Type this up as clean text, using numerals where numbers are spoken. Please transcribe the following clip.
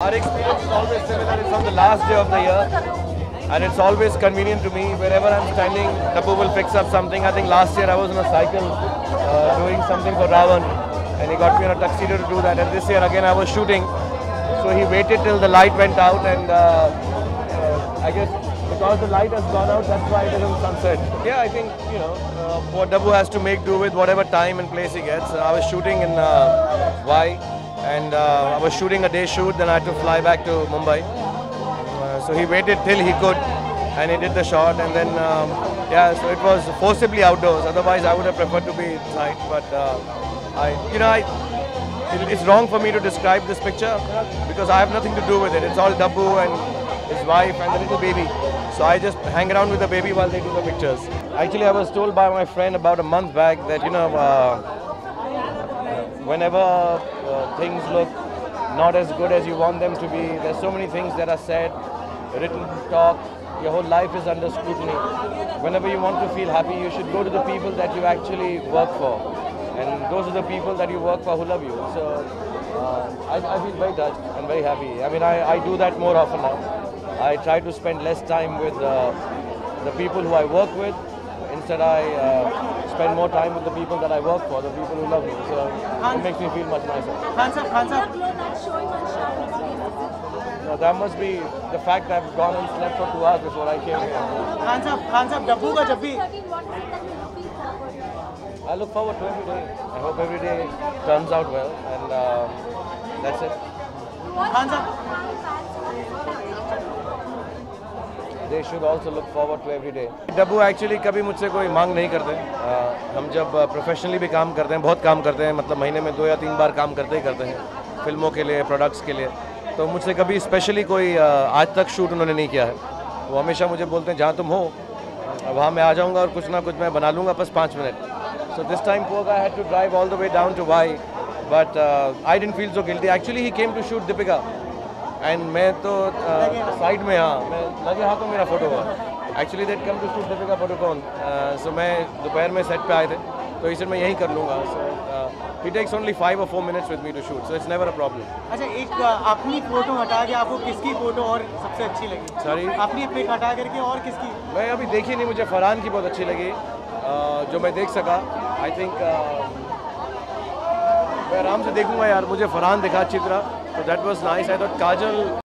Our experience is always similar. It's on the last day of the year, and it's always convenient to me. Wherever I'm standing, Tapu will fix up something. I think last year I was on a cycle doing something for Ravan, and he got me on a tuxedo to do that. And this year again I was shooting, so he waited till the light went out, and I guess because the light has gone out, that's why it isn't sunset. Yeah, I think what Tapu has to make do with whatever time and place he gets. I was shooting in Y. And I was shooting a day shoot, then I had to fly back to Mumbai. So he waited till he could, and he did the shot, and then yeah, so it was forcibly outdoors. Otherwise, I would have preferred to be inside. But it's wrong for me to describe this picture because I have nothing to do with it. It's all Tapu and his wife and the little baby. So I just hang around with the baby while they do the pictures. Actually, I was told by my friend about a month back that whenever things look not as good as you want them to be, there's so many things that are said, written, talk, your whole life is under scrutiny. Whenever you want to feel happy, you should go to the people that you actually work for. And those are the people that you work for who love you. So I feel very touched and very happy. I mean, I do that more often now. I try to spend less time with the people who I work with. Instead, I spend more time with the people that I work for, the people who love me. So it makes me feel much nicer. Khan sir. No, that must be the fact that I've gone and slept for 2 hours before I came here. Khan sir, Tapu ka jab bhi. I look forward to every day. I hope every day turns out well, and that's it. Khan sir. They should also look forward to every day. Tapu actually कभी मुझसे कोई मांग नहीं करते. हम जब professionally भी काम करते हैं, बहुत काम करते हैं, मतलब महीने में 2 या 3 बार काम करते ही करते हैं, फिल्मों के लिए, प्रोडक्ट्स के लिए. तो मुझसे कभी स्पेशली कोई आज तक शूट उन्होंने नहीं किया है. वो हमेशा मुझे बोलते हैं जहाँ तुम हो वहाँ मैं आ जाऊँगा और कुछ ना कुछ मैं बना लूँगा बस 5 minute. So this time poor guy had to drive all the way down to Y, but I didn't feel so guilty. Actually he came to shoot Deepika. And मैं तो साइड में मैं लगे हाथों मेरा फोटो हुआ. Actually that come to shoot Deepika Padukone. So मैं दोपहर में सेट पे आए थे तो इसे मैं यहीं कर लूँगा. सो ही takes only 5 or 4 minutes with me to shoot, so it's never a problem. अच्छा, एक अपनी फोटो हटा के आपको किसकी फोटो और सबसे अच्छी लगी? सॉरी, अपनी पिक हटा करके और किसकी? मैं अभी देखी नहीं. मुझे फरहान की बहुत अच्छी लगी जो मैं देख सका. आई थिंक मैं आराम से देखूंगा यार. मुझे फरहान दिखा अच्छी तरह, so that was nice. I thought Kajal